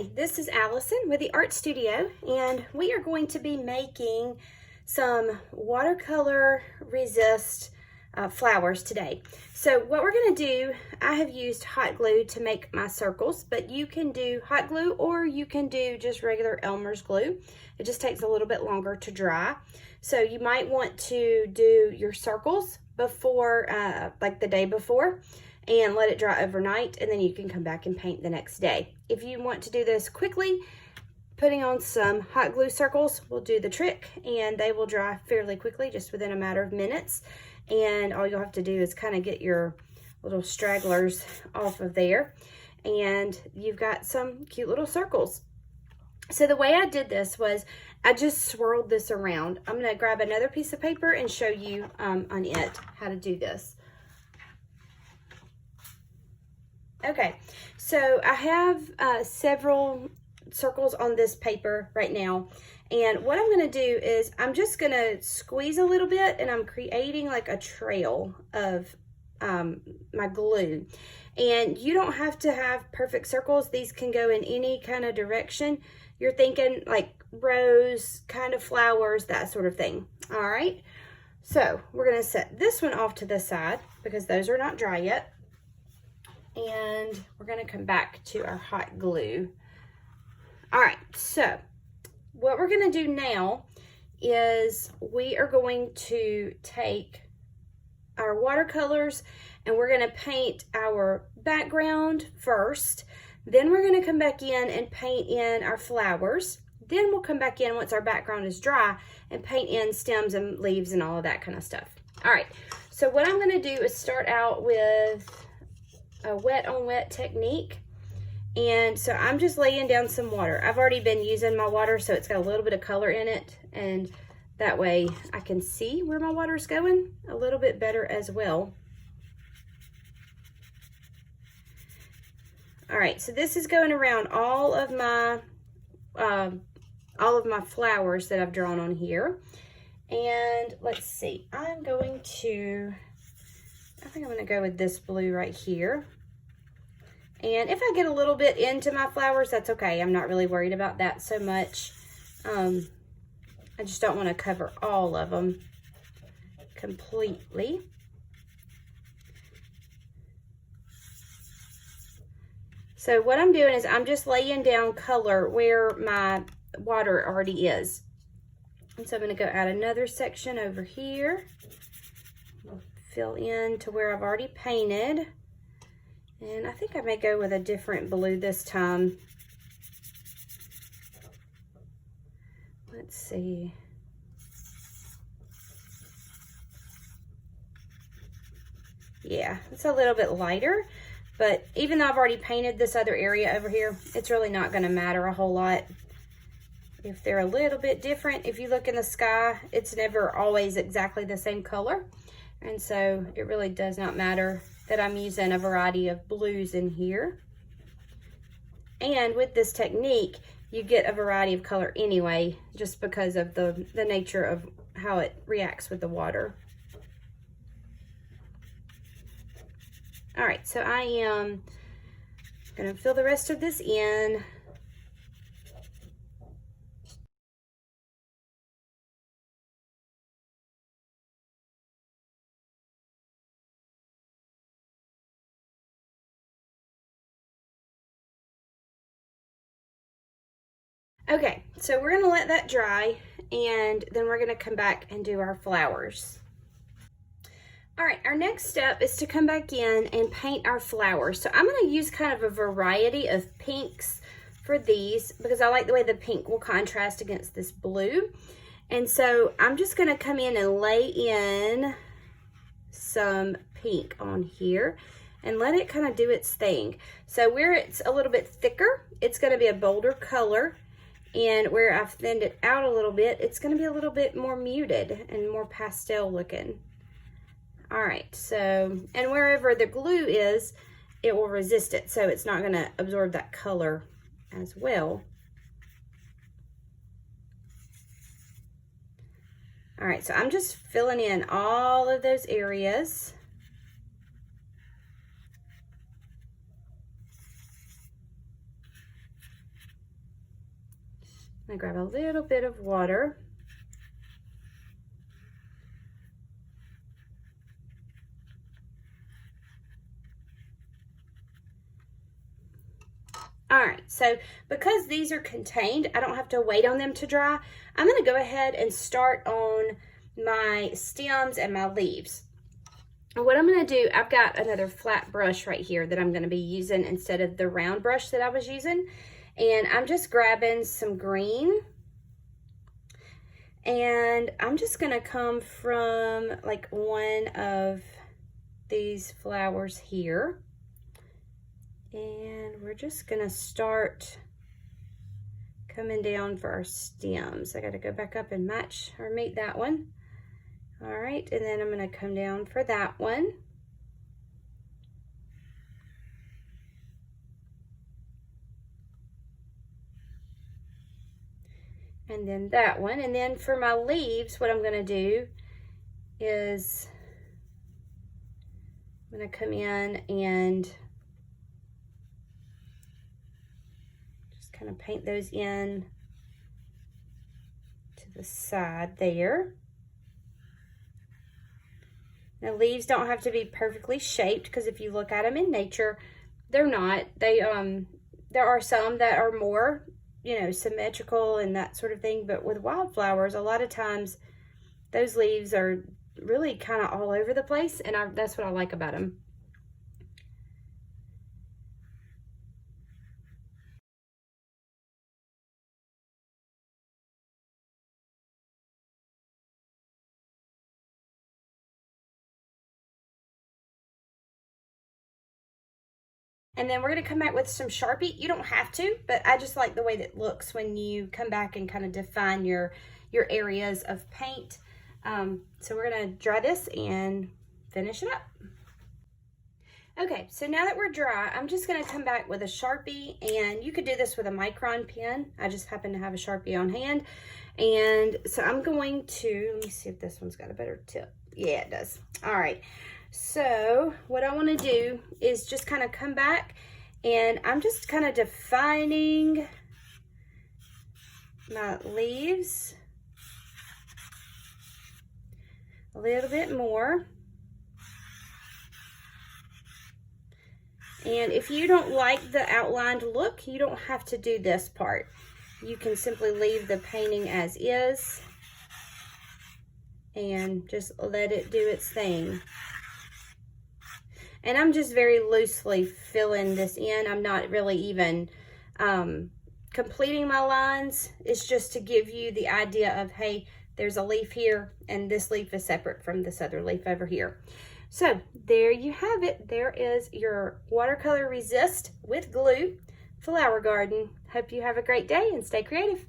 Hi, this is Allison with the Art Studio, and we are going to be making some watercolor resist flowers today. So what we're going to do, I have used hot glue to make my circles, but you can do hot glue or you can do just regular Elmer's glue. It just takes a little bit longer to dry. So you might want to do your circles before, like the day before, and let it dry overnight, and then you can come back and paint the next day. If you want to do this quickly, putting on some hot glue circles will do the trick, and they will dry fairly quickly, just within a matter of minutes. And all you'll have to do is kind of get your little stragglers off of there, and you've got some cute little circles. So the way I did this was I just swirled this around. I'm going to grab another piece of paper and show you on it how to do this. Okay, so I have several circles on this paper right now, and what I'm going to do is I'm just going to squeeze a little bit, and I'm creating like a trail of my glue. And you don't have to have perfect circles. These can go in any kind of direction. You're thinking like rose, kind of flowers, that sort of thing. All right, so we're going to set this one off to the side because those are not dry yet. And we're going to come back to our hot glue. All right, so what we're going to do now is we are going to take our watercolors and we're going to paint our background first. Then we're going to come back in and paint in our flowers. Then we'll come back in once our background is dry and paint in stems and leaves and all of that kind of stuff. All right, so what I'm going to do is start out with a wet on wet technique. And so I'm just laying down some water. I've already been using my water, so it's got a little bit of color in it, and that way I can see where my water is going a little bit better as well. All right, so this is going around all of my flowers that I've drawn on here. And let's see, I think I'm going to go with this blue right here. And if I get a little bit into my flowers, that's okay. I'm not really worried about that so much. I just don't want to cover all of them completely. So what I'm doing is I'm just laying down color where my water already is. And so I'm going to go add another section over here. Fill in to where I've already painted. And I think I may go with a different blue this time. Let's see. Yeah, it's a little bit lighter, but even though I've already painted this other area over here, it's really not going to matter a whole lot. If they're a little bit different, if you look in the sky, it's never always exactly the same color. And so it really does not matter that I'm using a variety of blues in here. And with this technique, you get a variety of color anyway, just because of the nature of how it reacts with the water. All right, so I am gonna fill the rest of this in. Okay, so we're going to let that dry, and then we're going to come back and do our flowers. All right, our next step is to come back in and paint our flowers. So I'm going to use kind of a variety of pinks for these because I like the way the pink will contrast against this blue. And so I'm just going to come in and lay in some pink on here and let it kind of do its thing. So where it's a little bit thicker, it's going to be a bolder color. And where I've thinned it out a little bit, it's going to be a little bit more muted and more pastel looking. All right, so, and wherever the glue is, it will resist it, so it's not going to absorb that color as well. All right, so I'm just filling in all of those areas. I'm gonna grab a little bit of water. All right, so because these are contained, I don't have to wait on them to dry. I'm gonna go ahead and start on my stems and my leaves. And what I'm gonna do, I've got another flat brush right here that I'm gonna be using instead of the round brush that I was using. And I'm just grabbing some green. And I'm just gonna come from like one of these flowers here. And we're just gonna start coming down for our stems. I gotta go back up and match or meet that one. All right, and then I'm gonna come down for that one. And then that one. And then for my leaves, what I'm gonna do is I'm gonna come in and kind of paint those in to the side there. Now leaves don't have to be perfectly shaped, because if you look at them in nature, they're not. They there are some that are more, you know, symmetrical and that sort of thing, but with wildflowers, a lot of times those leaves are really kind of all over the place, and that's what I like about them. And then we're gonna come back with some Sharpie. You don't have to, but I just like the way that it looks when you come back and kind of define your areas of paint. So we're gonna dry this and finish it up. Okay, so now that we're dry, I'm just gonna come back with a Sharpie, and you could do this with a micron pen. I just happen to have a Sharpie on hand. And so I'm going to, let me see if this one's got a better tip. Yeah, it does. All right. So what I want to do is just kind of come back, and I'm just kind of defining my leaves a little bit more. And if you don't like the outlined look, you don't have to do this part. You can simply leave the painting as is and just let it do its thing. And I'm just very loosely filling this in. I'm not really even completing my lines. It's just to give you the idea of, hey, there's a leaf here, and this leaf is separate from this other leaf over here. So there you have it. There is your watercolor resist with glue flower garden. Hope you have a great day and stay creative.